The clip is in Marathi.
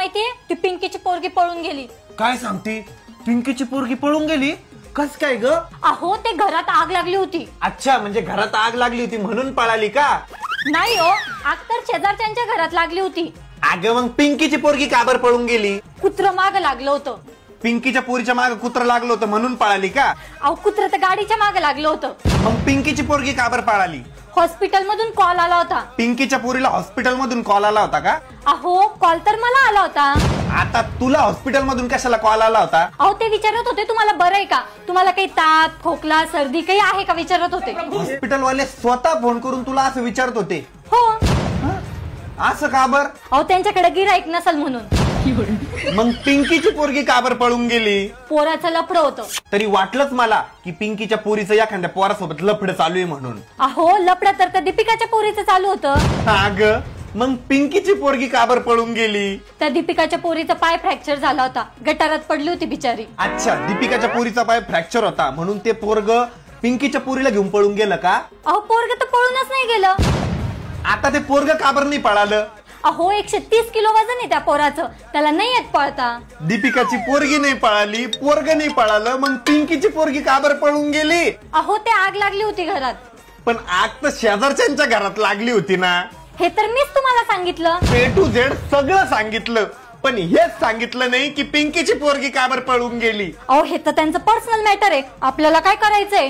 माहितीये, ती पिंकीची पोरगी पळून गेली. काय सांगती? पिंकीची पोरगी पळून गेली? कस काय ग? अहो ते घरात आग लागली होती. अच्छा, म्हणजे घरात आग लागली होती म्हणून पळाली का? नाही हो, आग तर शेजारच्यांच्या घरात लागली होती. अगं मग पिंकीची पोरगी का बरं पळून गेली? कुत्र माग लागलं होतं. पिंकीच्या पोरीच्या मागे कुत्र लागलं होतं म्हणून पळाली का? अहो कुत्र तर गाडीच्या मागे लागलं होतं. मग पिंकीची पोरगी का बरं पळाली? हॉस्पिटल मधून कॉल आला होता. पिंकीच्या पोरीला हॉस्पिटल मधून कॉल आला होता का? अहो कॉल तर मला आला होता. आता तुला हॉस्पिटल मधून कशाला कॉल आला होता? अहो ते विचारत होते तुम्हाला बरं आहे का, तुम्हाला काही ताप खोकला सर्दी काही आहे का विचारत होते. हॉस्पिटल वाले स्वतः फोन करून तुला असं विचारत होते? हो. असं का बरं? अहो त्यांच्याकडे गिऱ्हाईक नसल म्हणून. मग पिंकीची पोरगी का बरं पळून गेली? पोराचं लफडं होतं. तरी वाटलंच मला की पिंकीच्या पोरीचं एखाद्या पोरासोबत लफडं चालू आहे म्हणून. अहो लफडं तर त्या दीपिकाच्या पोरीचं चालू होतं. अगं मग पिंकीची पोरगी का बरं पळून गेली? त्या दीपिकाच्या पोरीचा पाय फ्रॅक्चर झाला होता, गटारात पडली होती बिचारी. अच्छा, दीपिकाच्या पोरीचा पाय फ्रॅक्चर होता म्हणून ते पोरग पिंकीच्या पोरीला घेऊन पळून गेलं का? अहो पोरग तर पळूनच नाही गेलं. आता ते पोरग का बरं नाही पळालं? अहो 130 किलो वजन आहे त्या पोराचं, त्याला नाही येत पळता. दीपिकाची पोरगी नाही पळाली, पोरग नाही पळालं, मग पिंकीची पोरगी का बरं पळून गेली? अहो ते आग लागली होती घरात. पण आग तर शेजारच्यांच्या घरात लागली होती ना. हे तर मीच तुम्हाला सांगितलं. ए टू झेड सगळं सांगितलं, पण हेच सांगितलं नाही की पिंकीची पोरगी का बरं पळून गेली. अहो हे तर त्यांचं पर्सनल मॅटर आहे, आपल्याला काय करायचंय.